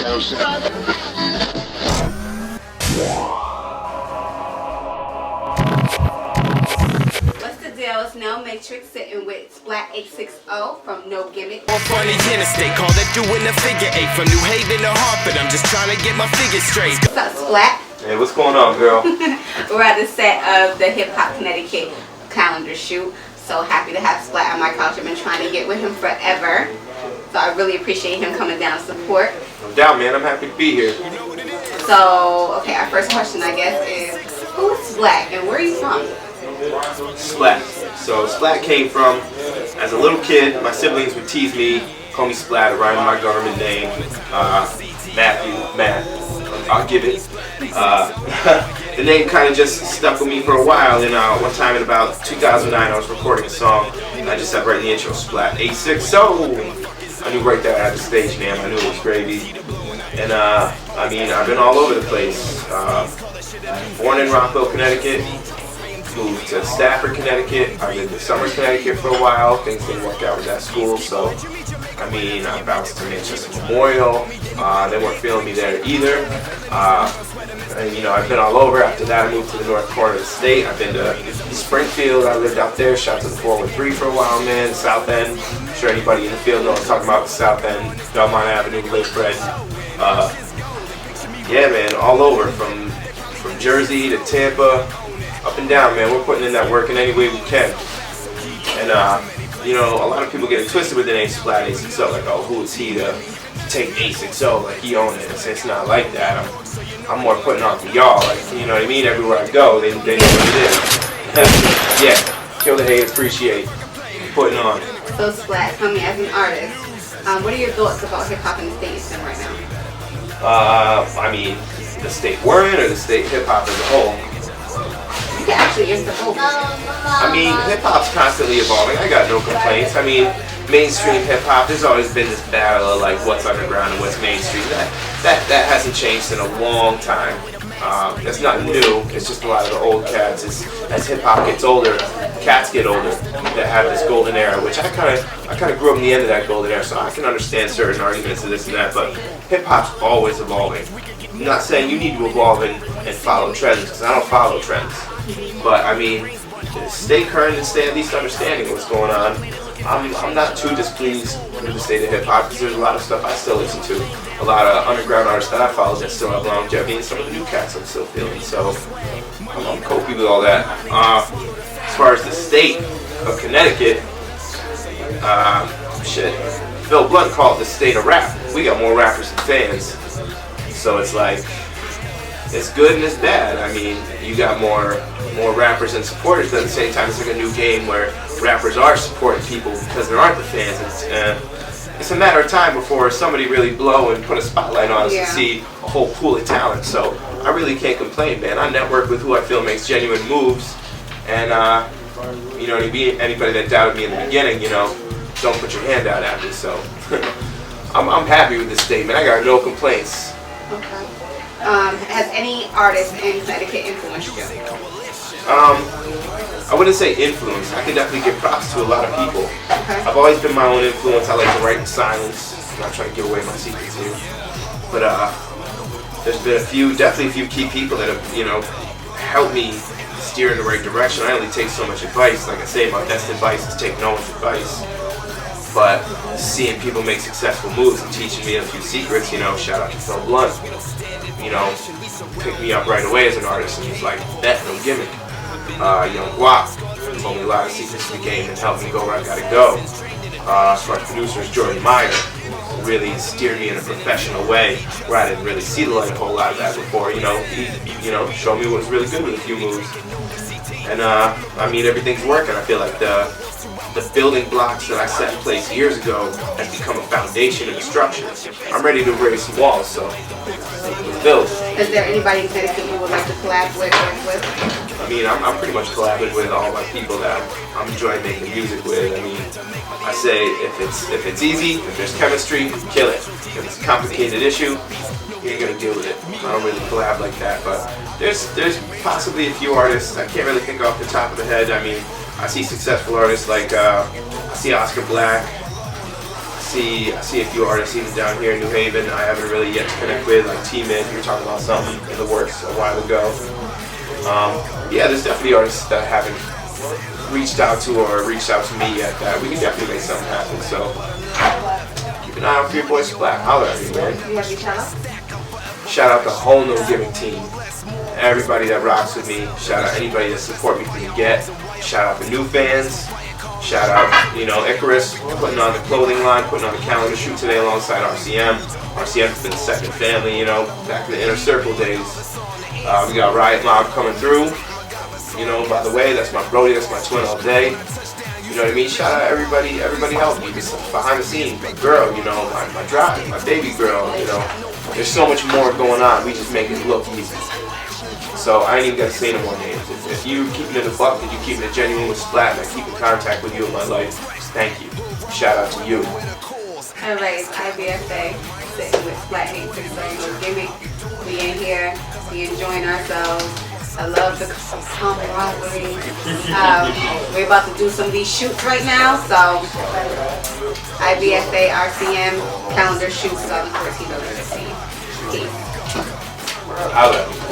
It's now Matrix sitting with Splat860 from No Gimmick. On funny interstate, call that doing a figure 8 from New Haven to Hartford. I'm just trying to get my figure straight. What's up, Splat? Hey, what's going on, girl? We're at the set of the Hip Hop Connecticut calendar shoot. So happy to have Splat on my couch. I've been trying to get with him forever. So I really appreciate him coming down to support. No doubt, man. I'm happy to be here. So, okay, our first question, I guess, is who is Splat and where are you from? Splat. So Splat came from, as a little kid, my siblings would tease me, call me Splat, around my government name, Matthew, Matt. I'll give it. The name kind of just stuck with me for a while, and one time in about 2009 I was recording a song, and I just said right in the intro, Splat860. I knew right there I had the stage name, I knew it was gravy. And I mean, I've been all over the place. Born in Rockville, Connecticut. Moved to Stafford, Connecticut. I lived in Summers, Connecticut for a while. Things didn't work out with that school, so I mean, I bounced to Manchester Memorial. They weren't feeling me there either. And you know, I've been all over. After that, I moved to the north corner of the state. I've been to Springfield. I lived out there. Shot to the 413 for a while, man. South End. I'm sure anybody in the field knows I'm talking about the South End, Belmont Avenue, Lakefront. Yeah, man, all over from Jersey to Tampa. Up and down, man. We're putting in that work in any way we can. And, you know, a lot of people get it twisted with the name Splat860. Like, oh, who is he to take 860? Like, he owned it. It's not like that. I'm more putting on for y'all. Like, you know what I mean? Everywhere I go, they know what it is. Yeah. Kill the hate, appreciate. Putting on. So, Splat, tell me, as an artist, what are your thoughts about hip-hop in the States right now? I mean, the state we're in or the state hip-hop as a whole? You can actually answer both. I mean, hip-hop's constantly evolving. I got no complaints. I mean, mainstream hip-hop, there's always been this battle of like what's underground and what's mainstream. That hasn't changed in a long time. That's not new. It's just a lot of the old cats. As hip-hop gets older, cats get older that have this golden era, which I kind of grew up in the end of that golden era, so I can understand certain arguments of this and that. But hip-hop's always evolving. I'm not saying you need to evolve and follow trends, because I don't follow trends. But I mean, stay current and stay at least understanding what's going on. I'm not too displeased with the state of hip hop, because there's a lot of stuff I still listen to. A lot of underground artists that I follow that still have longevity, and some of the new cats I'm still feeling. So I'm coping with all that. As far as the state of Connecticut, shit, Phil Blunt called the state of rap. We got more rappers than fans. So it's like, it's good and it's bad. I mean, you got more rappers and supporters, but at the same time it's like a new game where rappers are supporting people because there aren't the fans. It's a matter of time before somebody really blow and put a spotlight on us and see a whole pool of talent. So I really can't complain, man. I network with who I feel makes genuine moves, and you know, anybody that doubted me in the beginning, you know, don't put your hand out at me. So I'm happy with this statement. I got no complaints. Okay. Has any artist in Connecticut influenced you? I wouldn't say influence. I can definitely give props to a lot of people. Okay. I've always been my own influence. I like to write in silence. I'm not trying to give away my secrets here. But there's been definitely a few key people that have, you know, helped me steer in the right direction. I only take so much advice. Like I say, my best advice is take no one's advice. But seeing people make successful moves and teaching me a few secrets, you know, shout out to Phil Blunt, you know, picked me up right away as an artist, and he's like, that, no gimmick. Young Guap told me a lot of secrets of the game and helped me go where I gotta go. As far as producers, Jordan Meyer really steered me in a professional way where I didn't really see the light a whole lot of that before. You know, he, you know, showed me what was really good with a few moves. And I mean, everything's working. I feel like the building blocks that I set in place years ago has become a foundation and a structure. I'm ready to raise some walls, so let's build. Is there anybody in Connecticut you would like to collab with? I mean, I'm pretty much collabing with all my people that I'm enjoying making music with. I mean, I say if it's easy, if there's chemistry, kill it. If it's a complicated issue, you ain't gonna deal with it. I don't really collab like that, but there's possibly a few artists. I can't really think off the top of the head. I mean, I see successful artists like I see Oscar Black, I see a few artists even down here in New Haven I haven't really yet to connect with, like T-Man. You were talking about something in the works a while ago. Yeah, there's definitely artists that haven't reached out to or reached out to me yet that we can definitely make something happen. So keep an eye out for your boy Splat. Holler at me, man. You have your shout out? Shout out the whole No Gimmick team. Everybody that rocks with me. Shout out anybody that support me from the get. Shout out the new fans. Shout out, you know, Icarus putting on the clothing line, putting on the calendar shoot today alongside RCM. RCM's been second family, you know, back in the Inner Circle days. We got Riot Mob coming through. You know, by the way, that's my brody, that's my twin all day. You know what I mean? Shout out everybody help me. Just behind the scenes, my girl, you know, my drive, my baby girl, you know. There's so much more going on. We just make it look easy. So I ain't even got to say no more names. If you keeping it a buck and you keeping it genuine with Splat and I keep in contact with you in my life, thank you. Shout out to you. Alright, it's IBFA sitting with Splat860 Gimmick. We in here, we enjoying ourselves. I love the camaraderie. We're about to do some of these shoots right now, so IBFA RCM calendar shoot 2014-2015. Peace. I love you.